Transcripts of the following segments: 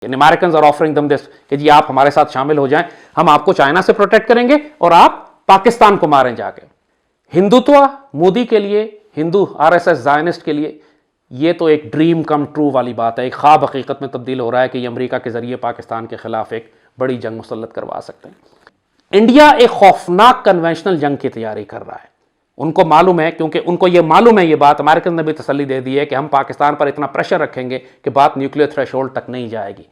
American are offering दम this कि जी आप हमारे साथ शामिल हो जाएं, हम आपको चाइना से प्रोटेक्ट करेंगे और आप पाकिस्तान को मारें जाके। हिंदुत्व मोदी के लिए, हिंदू आरएसएस ज़ायनिस्ट के लिए ये तो एक ड्रीम कम ट्रू वाली बात है, एक ख्वाब हकीकत में तब्दील हो रहा है कि ये अमेरिका के जरिए पाकिस्तान के खिलाफ एक बड़ी जंग मुसल्लत करवा सकते हैं। इंडिया एक खौफनाक कन्वेंशनल जंग की तैयारी कर रहा है। उनको मालूम है, क्योंकि उनको ये मालूम है, ये बात अमेरिकन ने भी तसल्ली दे दी है कि हम पाकिस्तान पर इतना प्रेशर रखेंगे कि बात न्यूक्लियर थ्रेशोल्ड तक नहीं जाएगी।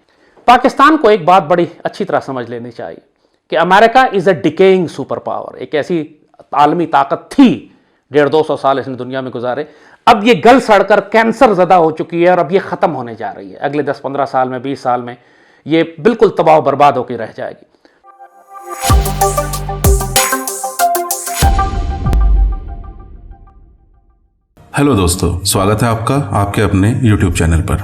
पाकिस्तान को एक बात बड़ी अच्छी तरह समझ लेनी चाहिए कि America is a decaying super power. एक ऐसी आलमी ताकत थी, 150-200 साल इसने दुनिया में गुजारे, अब ये गल सड़कर कैंसर ज़दा हो चुकी है और अब ये ख़त्म होने जा रही है। अगले 10-15 साल में, 20 साल में ये बिल्कुल तबाह बर्बाद होकर रह जाएगी। हेलो दोस्तों, स्वागत है आपका आपके अपने YouTube चैनल पर।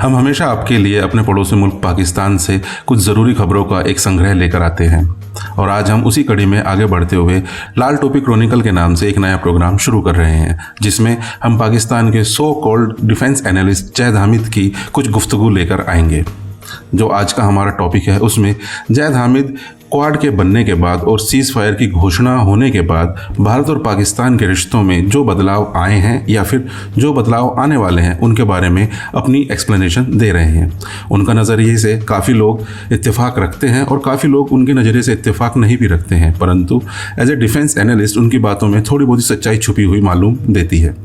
हम हमेशा आपके लिए अपने पड़ोसी मुल्क पाकिस्तान से कुछ ज़रूरी खबरों का एक संग्रह लेकर आते हैं और आज हम उसी कड़ी में आगे बढ़ते हुए लाल टोपी क्रॉनिकल के नाम से एक नया प्रोग्राम शुरू कर रहे हैं, जिसमें हम पाकिस्तान के so called defence analyst Zaid Hamid की कुछ गुफ्तगू लेकर आएंगे। जो आज का हमारा टॉपिक है उसमें जैद हामिद क्वाड के बनने के बाद और सीज़ फायर की घोषणा होने के बाद भारत और पाकिस्तान के रिश्तों में जो बदलाव आए हैं या फिर जो बदलाव आने वाले हैं उनके बारे में अपनी एक्सप्लेनेशन दे रहे हैं। उनका नज़रिए से काफ़ी लोग इत्तेफाक रखते हैं और काफ़ी लोग उनके नज़रिए से इत्तेफाक नहीं भी रखते हैं, परंतु एज ए डिफेंस एनालिस्ट उनकी बातों में थोड़ी बहुत सच्चाई छुपी हुई मालूम देती है।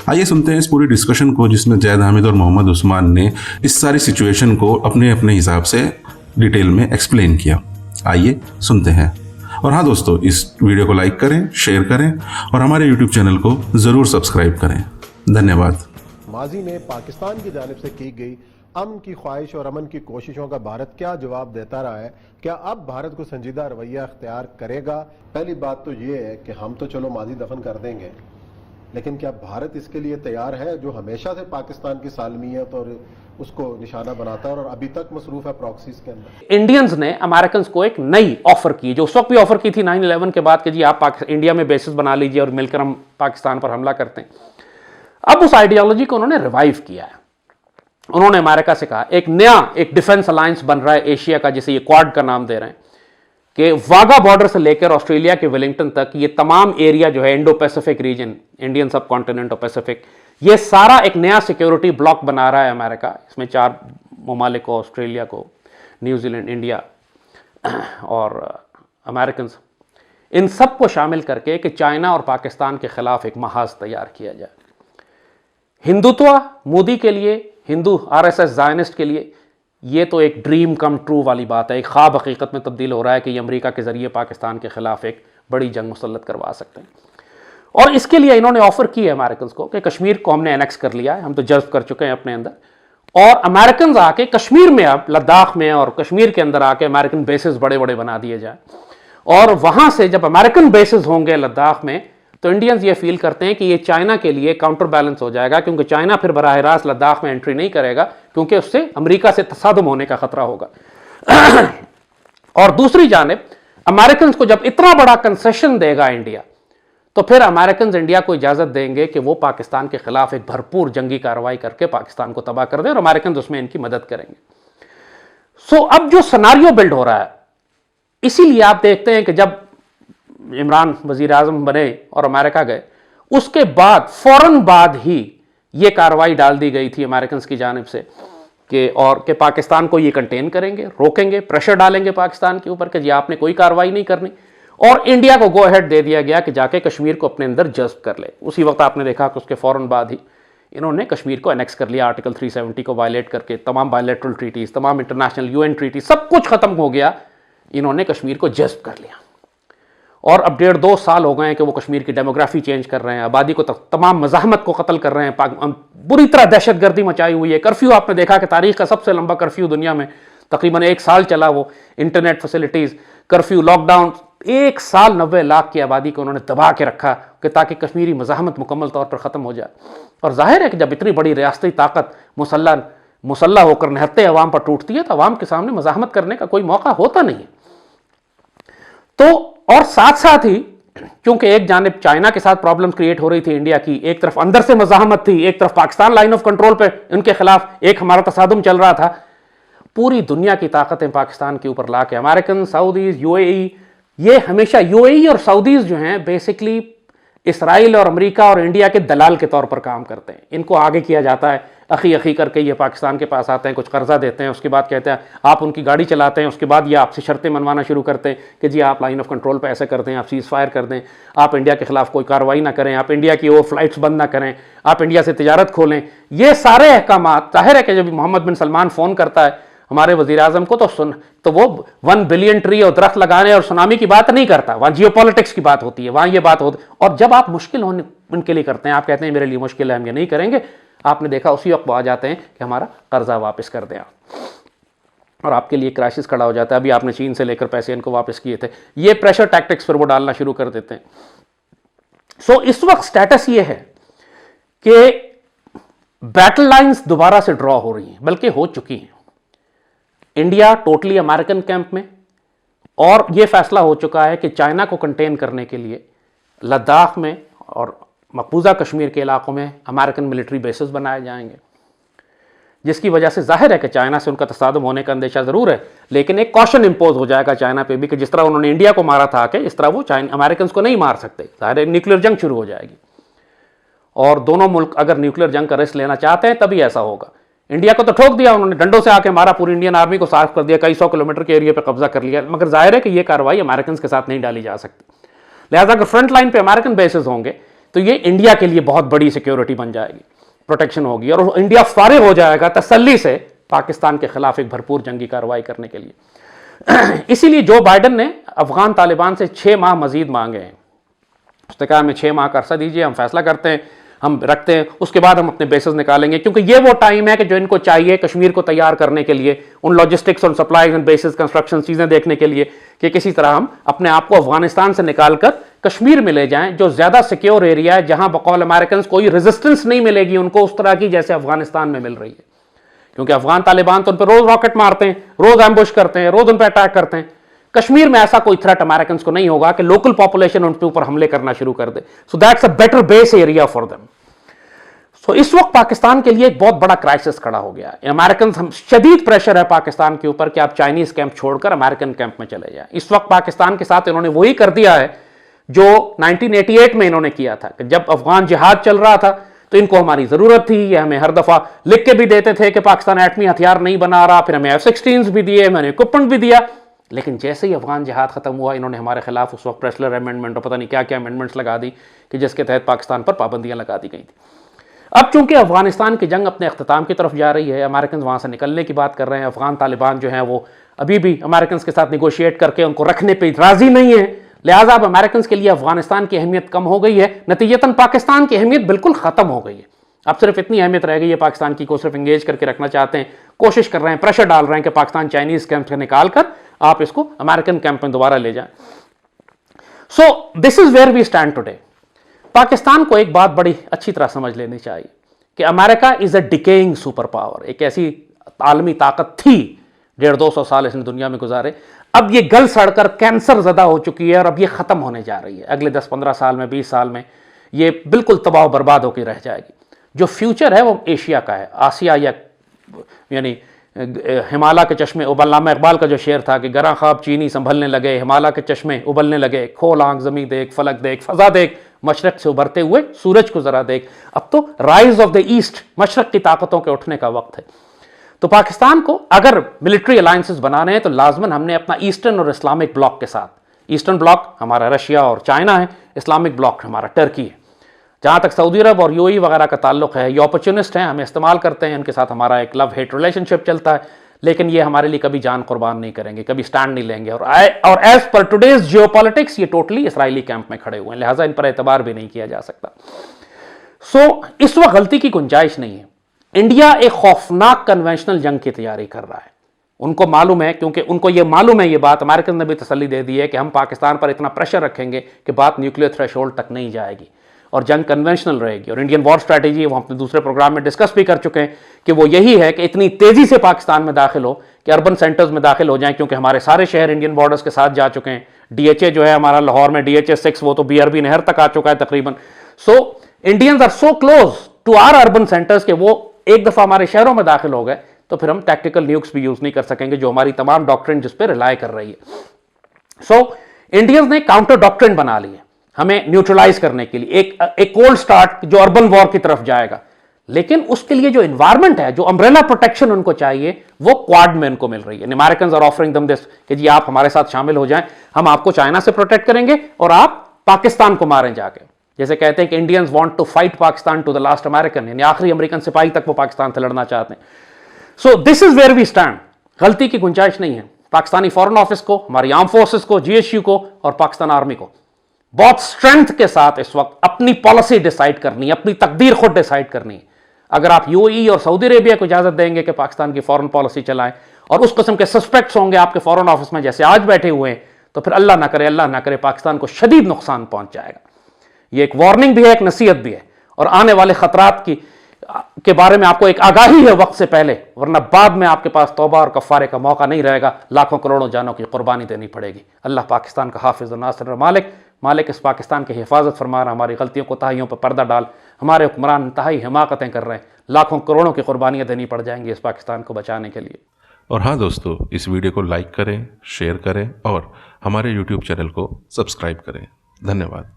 आइए सुनते हैं इस पूरी डिस्कशन को, जिसमें जैद हामिद और मोहम्मद उस्मान ने इस सारी सिचुएशन को अपने अपने हिसाब से डिटेल में एक्सप्लेन किया। आइए सुनते हैं। और हाँ दोस्तों, इस वीडियो को लाइक करें, शेयर करें और हमारे यूट्यूब चैनल को ज़रूर सब्सक्राइब करें। धन्यवाद। माजी में पाकिस्तान की जानिब से की गई अमन की ख्वाहिश और अमन की कोशिशों का भारत क्या जवाब देता रहा है? क्या अब भारत को संजीदा रवैया अख्तियार करेगा? पहली बात तो ये है कि हम तो चलो माजी दफन कर देंगे, लेकिन क्या भारत इसके लिए तैयार है, जो हमेशा से पाकिस्तान की सालमियत और उसको निशाना बनाता है और अभी तक मसरूफ है प्रॉक्सीज के अंदर? इंडियंस ने अमेरिकन को एक नई ऑफर की, जो उस वक्त भी ऑफर की थी 9/11 के बाद कि जी आप इंडिया में बेसिस बना लीजिए और मिलकर हम पाकिस्तान पर हमला करते हैं। अब उस आइडियोलॉजी को उन्होंने रिवाइव किया है। उन्होंने अमेरिका से कहा एक नया एक डिफेंस अलायंस बन रहा है एशिया का, जिसे ये क्वाड का नाम दे रहे हैं, कि वाघा बॉर्डर से लेकर ऑस्ट्रेलिया के वेलिंगटन तक ये तमाम एरिया जो है इंडो पैसिफिक रीजन, इंडियन सब कॉन्टिनेंट और पैसिफिक, ये सारा एक नया सिक्योरिटी ब्लॉक बना रहा है अमेरिका। इसमें 4 ममालिक को, ऑस्ट्रेलिया को, न्यूजीलैंड, इंडिया और अमेरिकन, इन सब को शामिल करके कि चाइना और पाकिस्तान के खिलाफ एक महाज तैयार किया जाए। हिंदुत्व मोदी के लिए, हिंदू आरएसएस ज़ायनिस्ट के लिए ये तो एक ड्रीम कम ट्रू वाली बात है, एक ख्वाब हकीकत में तब्दील हो रहा है कि ये अमेरिका के जरिए पाकिस्तान के खिलाफ एक बड़ी जंग मुसल्लत करवा सकते हैं। और इसके लिए इन्होंने ऑफर की है अमेरिकन को कि कश्मीर को हमने एनेक्स कर लिया है, हम तो जज्ब कर चुके हैं अपने अंदर, और अमेरिकन आके कश्मीर में, अब लद्दाख में और कश्मीर के अंदर आके अमेरिकन बेसिस बड़े बड़े बना दिए जाए, और वहां से जब अमेरिकन बेसिस होंगे लद्दाख में तो इंडियंस ये फील करते हैं कि ये चाइना के लिए काउंटर बैलेंस हो जाएगा, क्योंकि चाइना फिर बराह रास्त लद्दाख में एंट्री नहीं करेगा, क्योंकि उससे अमेरिका से तसादुम होने का खतरा होगा। और दूसरी जानिब अमेरिकन को जब इतना बड़ा कंसेशन देगा इंडिया, तो फिर अमेरिकन इंडिया को इजाजत देंगे कि वो पाकिस्तान के खिलाफ एक भरपूर जंगी कार्रवाई करके पाकिस्तान को तबाह कर दें, और अमेरिकन उसमें इनकी मदद करेंगे। सो अब जो सिनेरियो बिल्ड हो रहा है, इसीलिए आप देखते हैं कि जब इमरान वजीर आजम बने और अमेरिका गए, उसके बाद फौरन बाद ही ये कार्रवाई डाल दी गई थी अमेरिकन की जानिब से कि पाकिस्तान को ये कंटेन करेंगे, रोकेंगे, प्रेशर डालेंगे पाकिस्तान के ऊपर कि जी आपने कोई कार्रवाई नहीं करनी, और इंडिया को गो अहेड दे दिया गया कि जाके कश्मीर को अपने अंदर जज्ब कर ले। उसी वक्त आपने देखा कि उसके फौरन बाद ही इन्होंने कश्मीर को एनेक्स कर लिया, आर्टिकल 370 को वायलेट करके। तमाम बायलैटरल ट्रीटीज, तमाम इंटरनेशनल यूएन ट्रीटीज, सब कुछ खत्म हो गया, इन्होंने कश्मीर को जज्ब कर लिया। और अब 1.5-2 साल हो गए हैं कि वो कश्मीर की डेमोग्राफी चेंज कर रहे हैं, आबादी को तमाम मज़ाहमत को कत्ल कर रहे हैं, बुरी तरह दहशतगर्दी मचाई हुई है। कर्फ्यू आपने देखा कि तारीख का सबसे लंबा कर्फ्यू दुनिया में, तकरीबन 1 साल चला वो। इंटरनेट फैसिलिटीज़, कर्फ्यू, लॉकडाउन, 1 साल 90 लाख की आबादी को उन्होंने दबा के रखा कि ताकि कश्मीरी मज़ाहमत मुकम्मल तौर पर ख़त्म हो जाए। और जाहिर है कि जब इतनी बड़ी रियासती ताकत मुसल्ला होकर निहत्ते अवाम पर टूटती है तो अवाम के सामने मज़ाहमत करने का कोई मौका होता नहीं है। तो और साथ साथ ही क्योंकि एक जानिब चाइना के साथ प्रॉब्लम्स क्रिएट हो रही थी इंडिया की, एक तरफ अंदर से मज़ाहमत थी, एक तरफ पाकिस्तान लाइन ऑफ कंट्रोल पे उनके खिलाफ एक हमारा तसादुम चल रहा था, पूरी दुनिया की ताकतें पाकिस्तान के ऊपर ला के, अमेरिकन, सऊदीज, यूएई, ये हमेशा यूएई और सऊदीज जो हैं बेसिकली इसराइल और अमेरिका और इंडिया के दलाल के तौर पर काम करते हैं। इनको आगे किया जाता है, अखी अखी करके ये पाकिस्तान के पास आते हैं, कुछ कर्जा देते हैं, उसके बाद कहते हैं आप उनकी गाड़ी चलाते हैं, उसके बाद ये आपसे शर्तें मनवाना शुरू करते हैं कि जी आप लाइन ऑफ कंट्रोल पे ऐसे कर दें, आप सीज़ फायर कर दें, आप इंडिया के खिलाफ कोई कार्रवाई ना करें, आप इंडिया की वो फ्लाइट्स बंद ना करें, आप इंडिया से तिजारत खोलें। ये सारे अहकामात, जाहिर है कि जब मोहम्मद बिन सलमान फ़ोन करता है हमारे वज़ीर आज़म को तो वो 1 बिलियन ट्री और दरख्त लगाने और सुनामी की बात नहीं करता, वहाँ जियोपॉलिटिक्स की बात होती है, वहाँ ये बात होती। और जब आप मुश्किल होने उनके लिए करते हैं, आप कहते हैं मेरे लिए मुश्किल है, हम ये नहीं करेंगे, आपने देखा उसी वक्त वो आ जाते हैं कि हमारा कर्जा वापस कर दें आप, और आपके लिए क्राइसिस खड़ा हो जाता है। अभी आपने चीन से लेकर पैसे इनको वापस किए थे, ये प्रेशर टैक्टिक्स पर वो डालना शुरू कर देते हैं। सो इस वक्त स्टेटस ये है कि बैटल लाइंस दोबारा से ड्रॉ हो रही हैं, बल्कि हो चुकी हैं। इंडिया टोटली अमेरिकन कैंप में, और यह फैसला हो चुका है कि चाइना को कंटेन करने के लिए लद्दाख में और मकबूजा कश्मीर के इलाकों में अमेरिकन मिलिट्री बेसेस बनाए जाएंगे, जिसकी वजह से जाहिर है कि चाइना से उनका तसादुम होने का अंदेशा ज़रूर है, लेकिन एक कॉशन इंपोज हो जाएगा चाइना पे भी कि जिस तरह उन्होंने इंडिया को मारा था कि इस तरह वो अमेरिकन को नहीं मार सकते। जाहिर है न्यूक्लियर जंग शुरू हो जाएगी, और दोनों मुल्क अगर न्यूक्लियर जंग का रिस्क लेना चाहते हैं तभी ऐसा होगा। इंडिया को तो ठोक दिया उन्होंने, डंडों से आके मारा, पूरी इंडियन आर्मी को साफ कर दिया, कई 100 किलोमीटर के एरिया पे कब्जा कर लिया, मगर जाहिर है कि यह कार्रवाई अमेरिकन के साथ नहीं डाली जा सकती। लिहाजा अगर फ्रंट लाइन पे अमेरिकन बेसिस होंगे तो ये इंडिया के लिए बहुत बड़ी सिक्योरिटी बन जाएगी, प्रोटेक्शन होगी, और इंडिया फारिग हो जाएगा तसल्ली से पाकिस्तान के खिलाफ एक भरपूर जंगी कार्रवाई करने के लिए। इसीलिए जो बाइडन ने अफगान तालिबान से 6 माह मजीद मांगे हैं, उसने कहा हमें 6 माह का अरसा दीजिए, हम फैसला करते हैं, हम रखते हैं, उसके बाद हम अपने बेसिस निकालेंगे, क्योंकि ये वो टाइम है कि जो इनको चाहिए कश्मीर को तैयार करने के लिए, उन लॉजिस्टिक्स और सप्लाईज एंड बेसिस कंस्ट्रक्शन चीज़ें देखने के लिए कि किसी तरह हम अपने आप को अफगानिस्तान से निकालकर कश्मीर में ले जाएं, जो ज़्यादा सिक्योर एरिया है, जहां बकौल अमेरिकन कोई रेजिस्टेंस नहीं मिलेगी उनको उस तरह की जैसे अफगानिस्तान में मिल रही है। क्योंकि अफगान तालिबान तो उन पर रोज़ रॉकेट मारते हैं, रोज़ एम्बुश करते हैं, रोज़ उन पर अटैक करते हैं। कश्मीर में ऐसा कोई थ्रेट अमेरिकन को नहीं होगा कि लोकल पॉपुलेशन उनके ऊपर हमले करना शुरू कर दे। So that's a better base area for them. So इस वक्त पाकिस्तान के लिए एक बहुत बड़ा क्राइसिस खड़ा हो गया है। अमेरिकन शदीद प्रेशर है पाकिस्तान के ऊपर कि आप चाइनीज कैंप छोड़कर अमेरिकन कैंप में चले जाएं। इस वक्त पाकिस्तान के साथ इन्होंने वही कर दिया है जो 1988 में इन्होंने किया था कि जब अफगान जिहाद चल रहा था तो इनको हमारी जरूरत थी, ये हमें हर दफा लिख के भी देते थे कि पाकिस्तान एटमी हथियार नहीं बना रहा, फिर हमें F-16 भी दिए, मैंने इक्विपमेंट भी दिया, लेकिन जैसे ही अफगान जिहाद खत्म हुआ इन्होंने हमारे खिलाफ उस वक्त प्रेसलर अमेंडमेंट और पता नहीं क्या क्या अमेंडमेंट्स लगा दी कि जिसके तहत पाकिस्तान पर पाबंदियां लगा दी गई थी। अब चूंकि अफगानिस्तान की जंग अपने अख्ताम की तरफ जा रही है, अमेरिकन वहाँ से निकलने की बात कर रहे हैं, अफगान तालिबान जो हैं वो अभी भी अमेरिकन के साथ निगोशिएट करके उनको रखने पर राजी नहीं है, लिहाजा अब अमेरिकन के लिए अफगानिस्तान की अहमियत कम हो गई है, नतीजतन पाकिस्तान की अहमियत बिल्कुल ख़त्म हो गई है। अब सिर्फ इतनी अहमियत रह गई है पाकिस्तान की को सिर्फ इंगेज करके रखना चाहते हैं, कोशिश कर रहे हैं, प्रेशर डाल रहे हैं कि पाकिस्तान चाइनीज कैंप से निकाल कर आप इसको अमेरिकन कैंप में दोबारा ले जाएं। So this is where we stand today. Pakistan को एक बात बड़ी अच्छी तरह समझ लेनी चाहिए कि America is a decaying super power, एक ऐसी आलमी ताकत थी 150-200 साल इसने दुनिया में गुजारे, अब ये गल सड़कर कैंसर ज़दा हो चुकी है और अब ये ख़त्म होने जा रही है। अगले 10-15 साल में, 20 साल में ये बिल्कुल तबाह बर्बाद होकर रह जाएगी। जो फ्यूचर है वो एशिया का है, आसिया या यानी हिमालय के चश्मे उबलनामा इकबाल का जो शेर था कि गरा ख्वाब चीनी संभलने लगे, हिमालय के चश्मे उबलने लगे, खोल आंख ज़मीं देख, फलक देख, फ़ज़ा देख, मशरक़ से उभरते हुए सूरज को ज़रा देख। अब तो राइज ऑफ द ईस्ट, मशरक़ की ताकतों के उठने का वक्त है। तो पाकिस्तान को अगर मिलिट्री अलायंसेस बनाने हैं तो लाजमन हमने अपना ईस्टर्न और इस्लामिक ब्लॉक के साथ, ईस्टर्न ब्लॉक हमारा रशिया और चाइना है, इस्लामिक ब्लॉक हमारा टर्की है। जहाँ तक सऊदी अरब और यूएई वगैरह का ताल्लुक है, ये अपॉर्चुनिस्ट हैं, हमें इस्तेमाल करते हैं, इनके साथ हमारा एक लव हेट रिलेशनशिप चलता है, लेकिन ये हमारे लिए कभी जान कुर्बान नहीं करेंगे, कभी स्टैंड नहीं लेंगे। और एज पर टुडेज जियोपॉलिटिक्स ये टोटली इसराइली कैंप में खड़े हुए हैं, लिहाजा इन पर एतबार भी नहीं किया जा सकता। सो इस वक्त गलती की गुंजाइश नहीं है। इंडिया एक खौफनाक कन्वेंशनल जंग की तैयारी कर रहा है, उनको मालूम है, क्योंकि उनको ये मालूम है, ये बात अमेरिकन ने भी तसल्ली दे दी है कि हम पाकिस्तान पर इतना प्रेशर रखेंगे कि बात न्यूक्लियर थ्रेशोल्ड तक नहीं जाएगी और जंग कन्वेंशनल रहेगी। और इंडियन वॉर स्ट्रैटेजी वो अपने दूसरे प्रोग्राम में डिस्कस भी कर चुके हैं कि वो यही है कि इतनी तेजी से पाकिस्तान में दाखिल हो कि अर्बन सेंटर्स में दाखिल हो जाएं, क्योंकि हमारे सारे शहर इंडियन बॉर्डर्स के साथ जा चुके हैं। DHA जो है हमारा लाहौर में DHA 6 वो तो BRB नहर तक आ चुका है तकरीबन। So Indians are so close to our urban centres के वो एक दफ़ा हमारे शहरों में दाखिल हो गए तो फिर हम टैक्टिकल न्यूक्स भी यूज नहीं कर सकेंगे, जो हमारी तमाम डॉक्ट्रिन जिस पे रिलाय कर रही है। सो इंडियंस ने काउंटर डॉक्ट्रिन बना ली है हमें न्यूट्रलाइज करने के लिए, एक कोल्ड स्टार्ट जो अर्बन वॉर की तरफ जाएगा। लेकिन उसके लिए जो एनवायरमेंट है, जो अम्ब्रेला प्रोटेक्शन उनको चाहिए, वो क्वाड में उनको मिल रही है। Americans are offering them this कि जी आप हमारे साथ शामिल हो जाएं, हम आपको चाइना से प्रोटेक्ट करेंगे और आप पाकिस्तान को मारें जाके। जैसे कहते हैं कि Indians want to fight Pakistan to the last American, यानी आखिरी अमेरिकन सिपाही तक वो पाकिस्तान से लड़ना चाहते हैं। So this is where we stand. गलती की गुंजाइश नहीं है। पाकिस्तानी फॉरेन ऑफिस को, हमारी आर्म फोर्सेस को, जीएसयू को और पाकिस्तान आर्मी को बहुत स्ट्रेंथ के साथ इस वक्त अपनी पॉलिसी डिसाइड करनी है, अपनी तकदीर खुद डिसाइड करनी है। अगर आप यूएई और सऊदी अरेबिया को इजाजत देंगे कि पाकिस्तान की फॉरेन पॉलिसी चलाएं और उस किस्म के सस्पेक्ट्स होंगे आपके फॉरेन ऑफिस में जैसे आज बैठे हुए हैं, तो फिर अल्लाह ना करे पाकिस्तान को शदीद नुकसान पहुंच जाएगा। ये एक वार्निंग भी है, एक नसीहत भी है, और आने वाले खतरात के बारे में आपको एक आगाही है वक्त से पहले, वरना बाद में आपके पास तौबा और कफ़ारे का मौका नहीं रहेगा, लाखों करोड़ों जानों की कुर्बानी देनी पड़ेगी। अल्लाह पाकिस्तान का हाफिज़ और नासिर और मालिक इस पाकिस्तान की हिफाजत फरमा रहा, हमारी गलतियों को ताहियों पर पर्दा डाल, हमारे हुक्मरान इंतहाई हिमाकतें कर रहे हैं, लाखों करोड़ों की कुर्बानियाँ देनी पड़ जाएंगी इस पाकिस्तान को बचाने के लिए। और हाँ दोस्तों, इस वीडियो को लाइक करें, शेयर करें और हमारे YouTube चैनल को सब्सक्राइब करें। धन्यवाद।